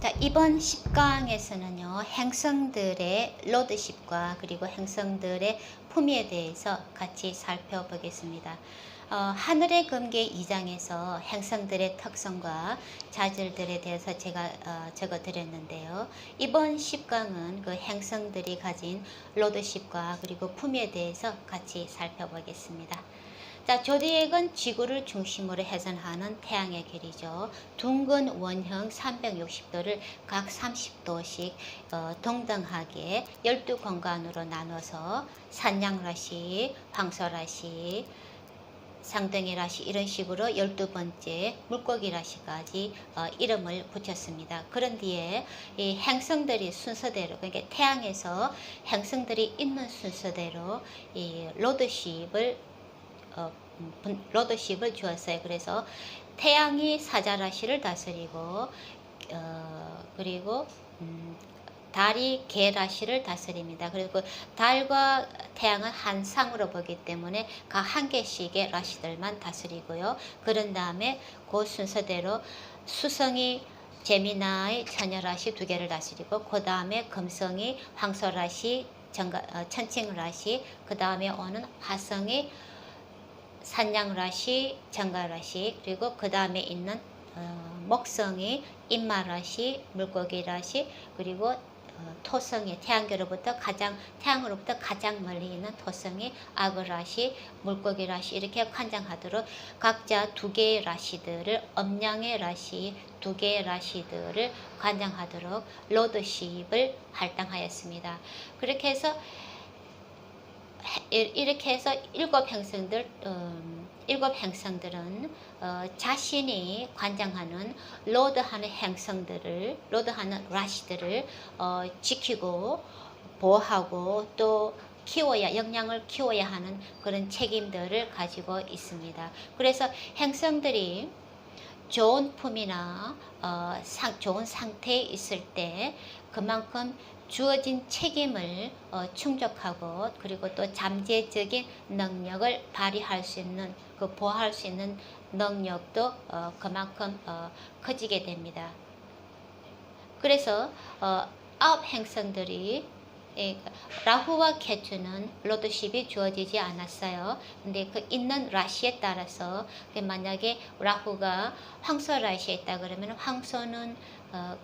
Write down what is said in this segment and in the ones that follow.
자, 이번 10강에서는요, 행성들의 로드십과 그리고 행성들의 품위에 대해서 같이 살펴보겠습니다. 하늘의 금계 2장에서 행성들의 특성과 자질들에 대해서 제가 적어드렸는데요. 이번 10강은 그 행성들이 가진 로드십과 그리고 품위에 대해서 같이 살펴보겠습니다. 자, 조디액은 지구를 중심으로 회전하는 태양의 길이죠. 둥근 원형 360도를 각 30도씩 동등하게 12공간으로 나눠서 산양라시, 황소라시, 상등이라시 이런 식으로 12번째 물고기라시까지 이름을 붙였습니다. 그런 뒤에 이 행성들이 순서대로, 그러니까 태양에서 행성들이 있는 순서대로 이 로드십을 주었어요. 그래서 태양이 사자라시를 다스리고 그리고 달이 개라시를 다스립니다. 그리고 달과 태양은 한 쌍으로 보기 때문에 각 한 개씩의 라시들만 다스리고요. 그런 다음에 그 순서대로 수성이 제미나이 처녀라시 두 개를 다스리고, 그 다음에 금성이 황소라시 천칭라시, 그 다음에 오는 화성이 산양라시, 정가라시, 그리고 그 다음에 있는 목성이 인마라시, 물고기라시, 그리고 토성이 태양으로부터 가장 멀리 있는 토성이 악어라시, 물고기라시 이렇게 관장하도록 각자 두 개의 라시들을, 음양의 라시 두 개의 라시들을 관장하도록 로드십을 할당하였습니다. 그렇게 해서 일곱 행성들은 자신이 관장하는 로드하는 라시들을 지키고 보호하고 또 역량을 키워야 하는 그런 책임들을 가지고 있습니다. 그래서 행성들이 좋은 품이나 좋은 상태에 있을 때 그만큼 주어진 책임을 충족하고, 그리고 또 잠재적인 능력을 발휘할 수 있는, 보호할 수 있는 능력도 그만큼 커지게 됩니다. 그래서 9 행성들이, 라후와 케투는 로드십이 주어지지 않았어요. 근데 그 있는 라시에 따라서, 만약에 라후가 황소 라시에 있다 그러면 황소는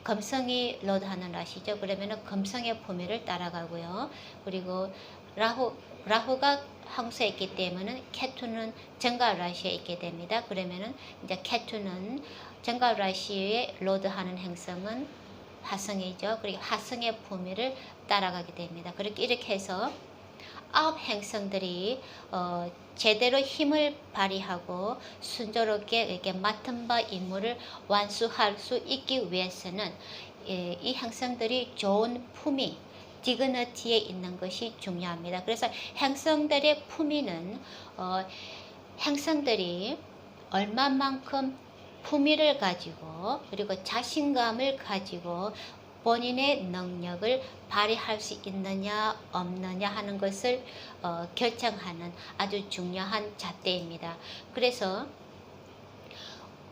금성이 로드하는 라시죠. 그러면 금성의 품위를 따라가고요. 그리고 라후가 황소에 있기 때문에 케투는 정가 라시에 있게 됩니다. 그러면은 이제 케투는 정가 라시에 로드하는 행성은 화성이죠. 그리고 화성의 품위를 따라가게 됩니다. 이렇게 해서 9 행성들이 제대로 힘을 발휘하고 순조롭게 이렇게 맡은 바 임무를 완수할 수 있기 위해서는 이 행성들이 좋은 품위, 디그니티에 있는 것이 중요합니다. 그래서 행성들의 품위는 행성들이 얼마만큼 품위를 가지고 그리고 자신감을 가지고 본인의 능력을 발휘할 수 있느냐 없느냐 하는 것을 결정하는 아주 중요한 잣대입니다. 그래서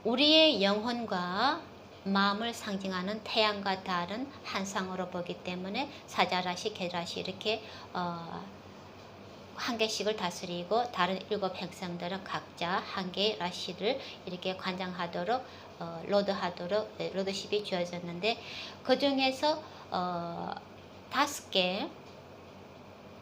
우리의 영혼과 마음을 상징하는 태양과 달은 한 쌍으로 보기 때문에 사자라시, 개라시 이렇게 한 개씩을 다스리고, 다른 7 행성들은 각자 한 개의 라시를 이렇게 관장하도록 로드십이 주어졌는데, 그 중에서 5개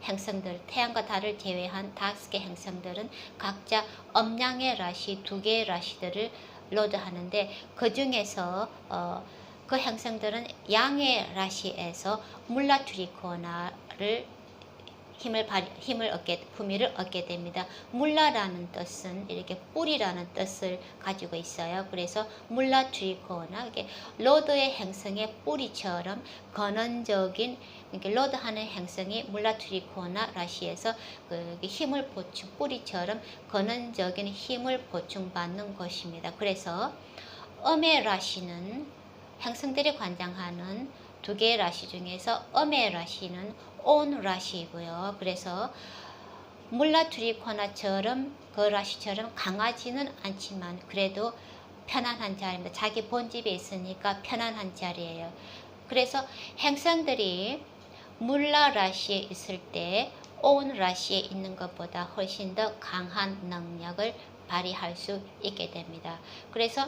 행성들, 태양과 달을 제외한 5개 행성들은 각자 음양의 라시 2개의 라시들을 로드하는데, 그 중에서 그 행성들은 양의 라시에서 물라트리코나를 품위를 얻게 됩니다. 물라라는 뜻은 이렇게 뿌리라는 뜻을 가지고 있어요. 그래서 물라트리코나, 로드의 행성의 뿌리처럼 근원적인, 로드하는 행성이 물라트리코나 라시에서 힘을 뿌리처럼 근원적인 힘을 보충받는 것입니다. 그래서 음의 라시는 행성들이 관장하는 2개의 라시 중에서 음의 라시는 온 라시이고요. 그래서 물라트리코나처럼 그 라시처럼 강하지는 않지만 그래도 편안한 자리입니다. 자기 본집에 있으니까 편안한 자리예요. 그래서 행성들이 물라 라시에 있을 때 온 라시에 있는 것보다 훨씬 더 강한 능력을 발휘할 수 있게 됩니다. 그래서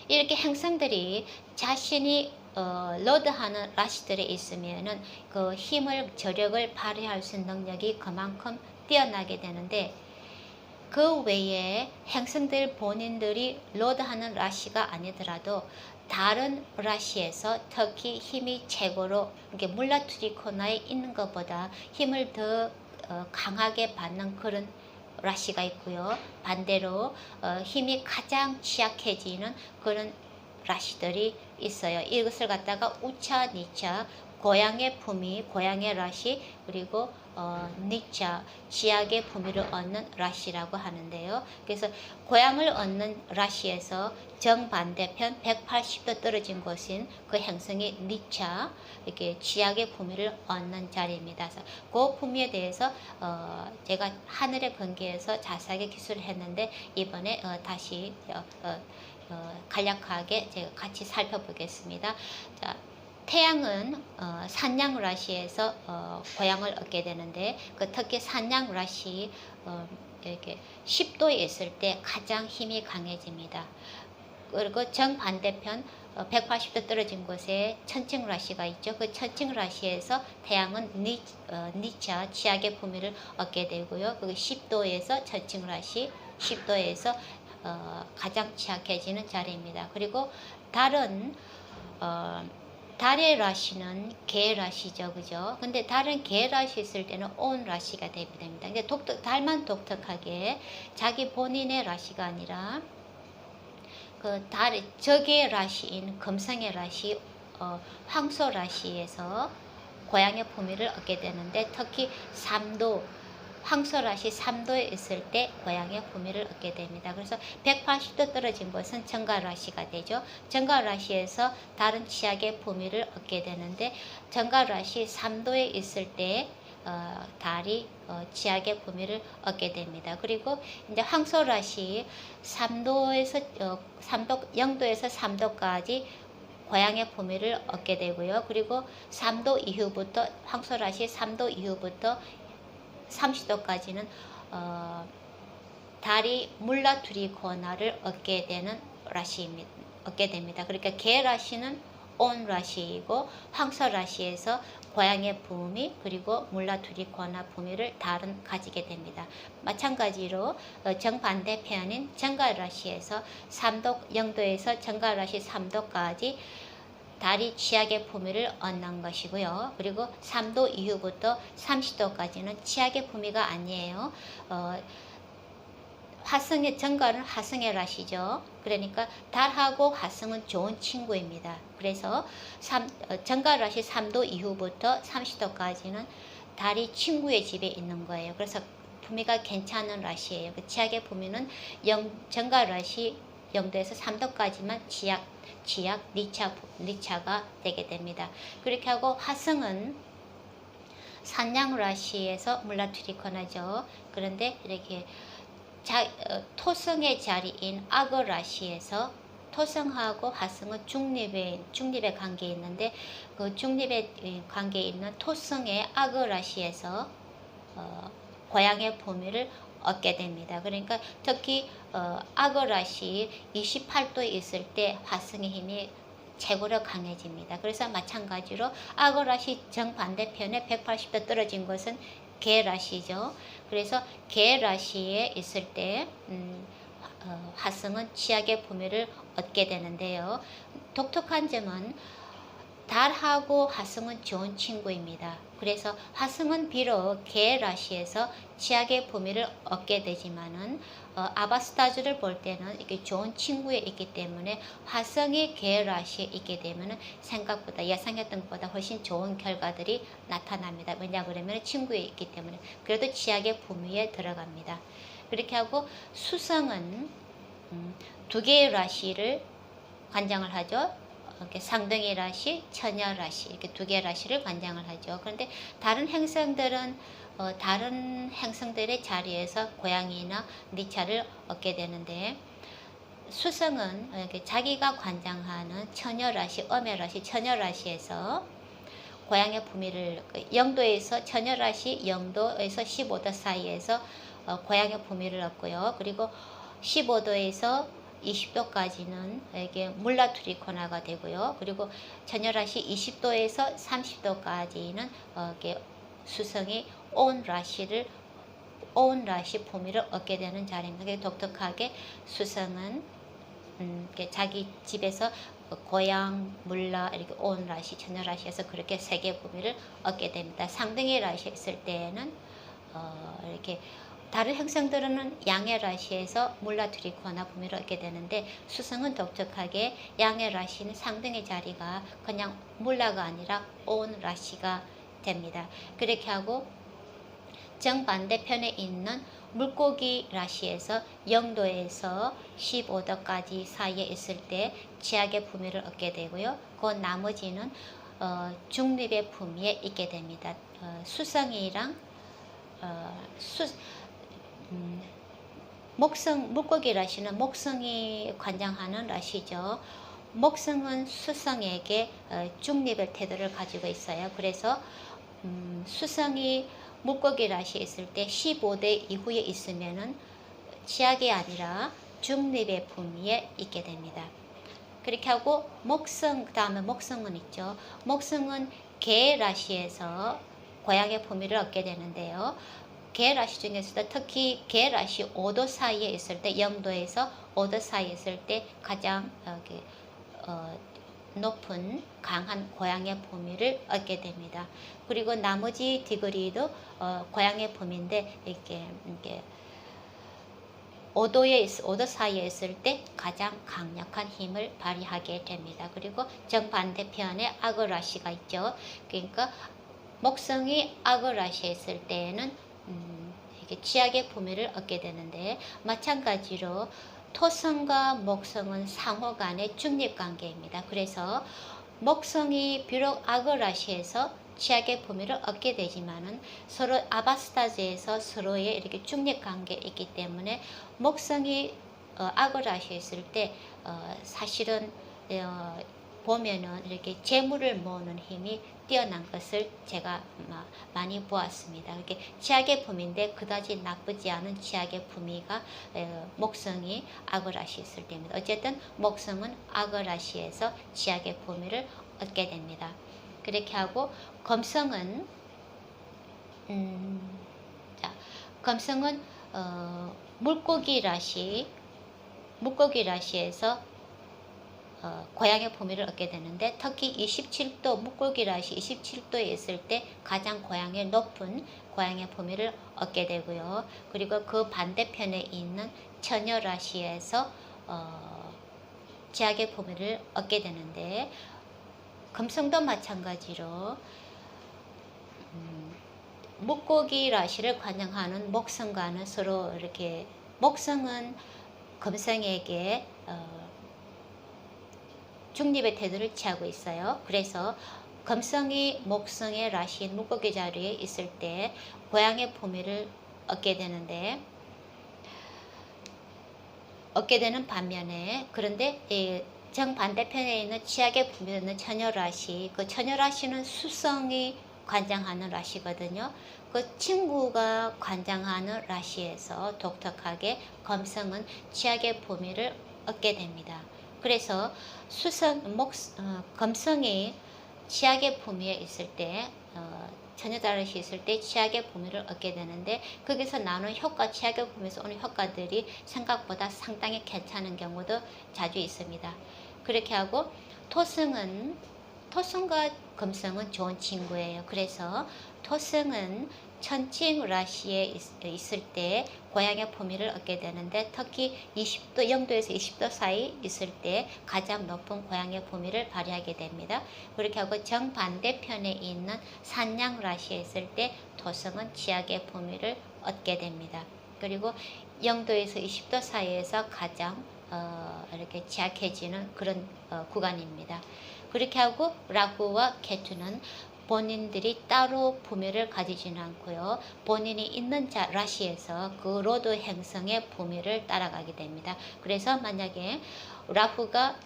이렇게 행성들이 자신이 로드하는 라시들에 있으면은 그 힘을 저력을 발휘할 수 있는 능력이 그만큼 뛰어나게 되는데, 그 외에 행성들 본인들이 로드하는 라시가 아니더라도 다른 라시에서 특히 힘이 최고로 이렇게 물라투리코나에 있는 것보다 힘을 더 강하게 받는 그런 라시가 있고요. 반대로 힘이 가장 취약해지는 그런 라시들이 있어요. 이것을 갖다가 우차, 니차, 고향의 품위, 고향의 라시, 그리고 니차, 지약의 품위를 얻는 라시라고 하는데요. 그래서 고향을 얻는 라시에서 정반대편 180도 떨어진 곳인 그 행성이 니차, 이렇게 지약의 품위를 얻는 자리입니다. 그래서 그 품위에 대해서 제가 하늘의 건기에서 자세하게 기술을 했는데, 이번에 다시 간략하게 제가 같이 살펴보겠습니다. 자, 태양은 산양 라시에서 고향을 얻게 되는데, 그 특히 산양 라시 이렇게 10도에 있을 때 가장 힘이 강해집니다. 그리고 정반대편 180도 떨어진 곳에 천칭 라시가 있죠. 그 천칭 라시에서 태양은 니차, 지약의 품위를 얻게 되고요. 그 10도에서 천칭 라시, 10도에서 가장 취약해지는 자리입니다. 그리고 달은 달의 라시는 개 라시죠, 그죠? 근데 달은 개 라시 있을 때는 온 라시가 됩니다. 근데 달만 독특하게 자기 본인의 라시가 아니라 그 달의 적의 라시인 금성의 라시, 황소 라시에서 고향의 품위를 얻게 되는데, 특히 3도 황소라시 3도에 있을 때 고향의 품위를 얻게 됩니다. 그래서 180도 떨어진 곳은 정가라시가 되죠. 정가라시에서 다른 치약의 품위를 얻게 되는데, 정가라시 3도에 있을 때 달이 치약의 품위를 얻게 됩니다. 그리고 이제 황소라시 3도에서 0도에서 3도까지 고향의 품위를 얻게 되고요. 그리고 3도 이후부터 황소라시 3도 이후부터 30도까지는 달이 물라투리코나를 얻게 됩니다. 그러니까 개 라시는 온 라시이고, 황소 라시에서 고향의 품위, 그리고 물라투리코나 품위를 달은 가지게 됩니다. 마찬가지로 정반대편인 정가라시에서 3도 0도에서 정가라시 3도까지 달이 취약의 품위를 얻는 것이고요. 그리고 3도 이후부터 30도까지는 취약의 품위가 아니에요. 화성의 정가는 화성의 라시죠. 그러니까 달하고 화성은 좋은 친구입니다. 그래서 정가 라시 3도 이후부터 30도까지는 달이 친구의 집에 있는 거예요. 그래서 품위가 괜찮은 라시예요. 그 취약의 품위는 정가 라시 0도에서 3도까지만 지약, 니차가 되게 됩니다. 그렇게 하고 화성은 산양 라시에서 물라투리코나죠. 그런데 이렇게 토성의 자리인 악어 라시에서, 토성하고 화성은 중립의 관계에 있는데, 그 중립의 관계에 있는 토성의 악어 라시에서 고향의 품위를 얻게 됩니다. 그러니까 특히 악어 라시 28도에 있을 때 화성의 힘이 최고로 강해집니다. 그래서 마찬가지로 악어 라시 정반대편에 180도 떨어진 것은 개 라시죠. 그래서 개 라시에 있을 때 화성은 취약의 품위를 얻게 되는데요. 독특한 점은 달하고 화성은 좋은 친구입니다. 그래서 화성은 비록 개 라시에서 취약의 품위를 얻게 되지만은 아바스타즈를 볼 때는 이게 좋은 친구에 있기 때문에 화성이 개 라시에 있게 되면은 생각보다 예상했던 것보다 훨씬 좋은 결과들이 나타납니다. 왜냐 그러면 친구에 있기 때문에. 그래도 취약의 품위에 들어갑니다. 그렇게 하고 수성은 두 개의 라시를 관장을 하죠. 이렇게 상등이 라시, 처녀 라시, 이렇게 두 개의 라시를 관장을 하죠. 그런데 다른 행성들은 다른 행성들의 자리에서 고양이나 니차를 얻게 되는데, 수성은 이렇게 자기가 관장하는 처녀라시, 엄해라시, 처녀라시에서 고향의 부미를 영도에서 처녀라시 영도에서 15도 사이에서 고향의 부미를 얻고요. 그리고 15도에서 20도까지는 이게 물라투리코나가 되고요. 그리고 처녀라시 20도에서 30도까지는 이게 수성이 온 라시 부미를 얻게 되는 자리입니다. 독특하게 수성은 자기 집에서 고향, 물라, 이렇게 온 라시, 처녀 라시에서 그렇게 세 개 부미를 얻게 됩니다. 상등의 라시에 있을 때에는 이렇게 다른 행성들은 양의 라시에서 물라, 트리코나 부미를 얻게 되는데 수성은 독특하게 양의 라시는 상등의 자리가 그냥 물라가 아니라 온 라시가 됩니다. 그렇게 하고 정반대편에 있는 물고기 라시에서 영도에서 15도까지 사이에 있을 때 지약의 부미를 얻게 되고요. 그 나머지는 중립의 부미에 있게 됩니다. 수성이랑 목성, 물고기 라시는 목성이 관장하는 라시죠. 목성은 수성에게 중립의 태도를 가지고 있어요. 그래서 수성이 물고기 라시에 있을 때 15대 이후에 있으면은 지약이 아니라 중립의 부미에 있게 됩니다. 그렇게 하고 목성, 그 다음에 목성은 있죠. 목성은 개 라시에서 고향의 부미를 얻게 되는데요. 개 라시 중에서도 특히 개 라시 5도 사이에 있을 때, 영도에서 5도 사이에 있을 때 가장 높은 강한 고향의 부미를 얻게 됩니다. 그리고 나머지 디그리도 고향의 부미인데 이렇게 5도 사이에 있을 때 가장 강력한 힘을 발휘하게 됩니다. 그리고 정반대편에 악어라시가 있죠. 그러니까 목성이 악어라시에 있을 때에는 이게 지약의 부미를 얻게 되는데 마찬가지로 토성과 목성은 상호 간의 중립 관계입니다. 그래서 목성이 비록 악어라시에서 지약의 부미를 얻게 되지만은 서로 아바스타즈에서 서로의 이렇게 중립 관계에 있기 때문에 목성이 악어라시에 있을 때 사실은 보면은 이렇게 재물을 모으는 힘이 뛰어난 것을 제가 많이 보았습니다. 이렇게 지약의 부미인데 그다지 나쁘지 않은 지약의 부미가 목성이 악어라시에 있을 때입니다. 어쨌든 목성은 악어라시에서 지약의 부미를 얻게 됩니다. 그렇게 하고 검성은 검성은 물고기 라시에서 고향의 부미를 얻게 되는데 특히 27도 물고기 라시 27도에 있을 때 가장 고향의 높은 고향의 부미를 얻게 되고요. 그리고 그 반대편에 있는 처녀 라시에서 지약의 부미를 얻게 되는데 금성도 마찬가지로 물고기 라시를 관장하는 목성과는 서로 이렇게 목성은 금성에게 중립의 태도를 취하고 있어요. 그래서 금성이 목성의 라시인 물고기 자리에 있을 때 고향의 부미를 얻게 되는 반면에 그런데 정반대편에 있는 지약의 부미에 있는 처녀라시, 그 처녀라시는 수성이 관장하는 라시거든요. 그 친구가 관장하는 라시에서 독특하게 검성은 지약의 부미를 얻게 됩니다. 그래서 검성이 지약의 부미에 있을 때 처녀자릇이 있을 때 지약의 부미를 얻게 되는데 거기서 나오는 효과, 지약의 부미에서 오는 효과들이 생각보다 상당히 괜찮은 경우도 자주 있습니다. 그렇게 하고 토성과 금성은 좋은 친구예요. 그래서 토성은 천칭 라시에 있을 때 고향의 부미를 얻게 되는데 특히 20도, 영도에서 20도 사이 있을 때 가장 높은 고향의 부미를 발휘하게 됩니다. 그렇게 하고 정반대편에 있는 산양 라시에 있을 때 토성은 지약의 부미를 얻게 됩니다. 그리고 영도에서 20도 사이에서 가장 이렇게 지약해지는 그런 구간입니다. 그렇게 하고 라후와 케투는 본인들이 따로 부미를 가지지는 않고요. 본인이 있는 라시에서 그 로드 행성의 부미를 따라가게 됩니다. 그래서 만약에 라후가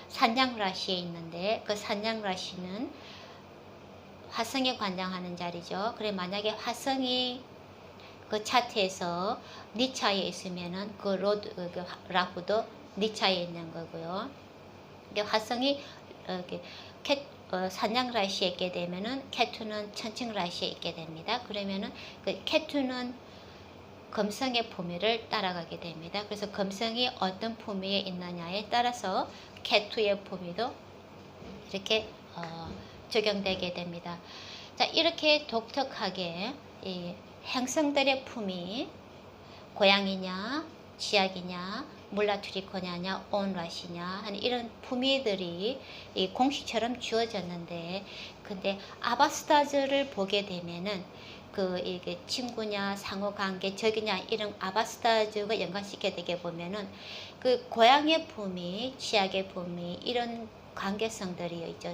산양 라시에 있는데 그 산양 라시는 화성에 관장하는 자리죠. 그래 만약에 화성이 그 차트에서 니차에 있으면은 그 라후도 니차에 있는 거고요. 화성이 산양 라시에 있게 되면은 케투는 천칭 라시에 있게 됩니다. 그러면은 그 케투는 금성의 부미를 따라가게 됩니다. 그래서 금성이 어떤 부미에 있느냐에 따라서 케투의 부미도 이렇게 적용되게 됩니다. 자, 이렇게 독특하게 이 행성들의 품이 고양이냐, 지약이냐, 물라트리코냐냐, 온라시냐 하는 이런 품위들이 이 공식처럼 주어졌는데, 근데 아바스타즈를 보게 되면은 이게 친구냐, 상호관계, 적이냐 이런 아바스타즈가 연관시켜 되게 보면은 그 고양이의 품위, 지약의 품위 이런 관계성들이 있죠.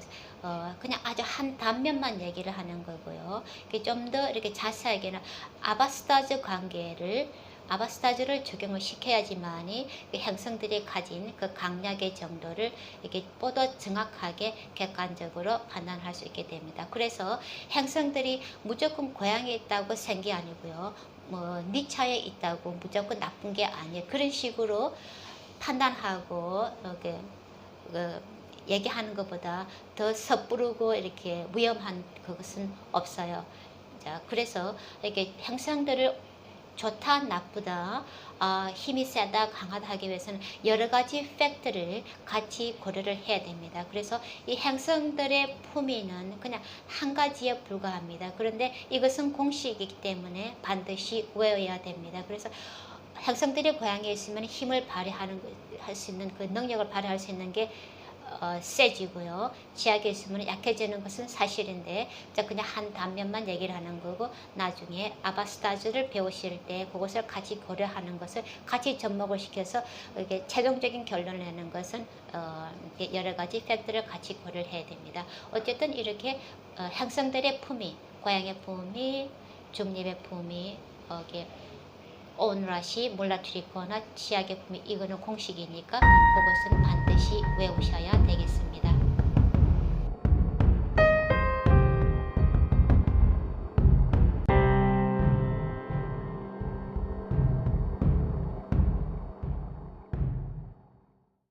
그냥 아주 한 단면만 얘기를 하는 거고요. 좀 더 이렇게 자세하게는 아바스타즈를 적용을 시켜야지만이 그 행성들이 가진 그 강약의 정도를 이렇게 보다 정확하게 객관적으로 판단할 수 있게 됩니다. 그래서 행성들이 무조건 고양이에 있다고 센 게 아니고요. 뭐 니차에 있다고 무조건 나쁜 게 아니에요. 그런 식으로 판단하고 이렇게 얘기하는 것보다 더 섣부르고 이렇게 위험한 그것은 없어요. 자, 그래서 이렇게 행성들을 좋다, 나쁘다, 힘이 세다, 강하다 하기 위해서는 여러 가지 팩트를 같이 고려를 해야 됩니다. 그래서 이 행성들의 품위는 그냥 한 가지에 불과합니다. 그런데 이것은 공식이기 때문에 반드시 외워야 됩니다. 그래서 행성들이 고양이에 있으면 힘을 할 수 있는 그 능력을 발휘할 수 있는 게 세지고요. 지약에 있으면 약해지는 것은 사실인데, 자, 그냥 한 단면만 얘기를 하는 거고, 나중에 아바스타즈를 배우실 때 그것을 같이 고려하는 것을 같이 접목을 시켜서 이게 최종적인 결론을 내는 것은 여러 가지 팩트를 같이 고려를 해야 됩니다. 어쨌든 이렇게 행성들의 품위, 고양이의 품위, 중립의 품위, 온라시, 몰라트리코나 치약의 품위, 이거는 공식이니까 그것은 반드시 외워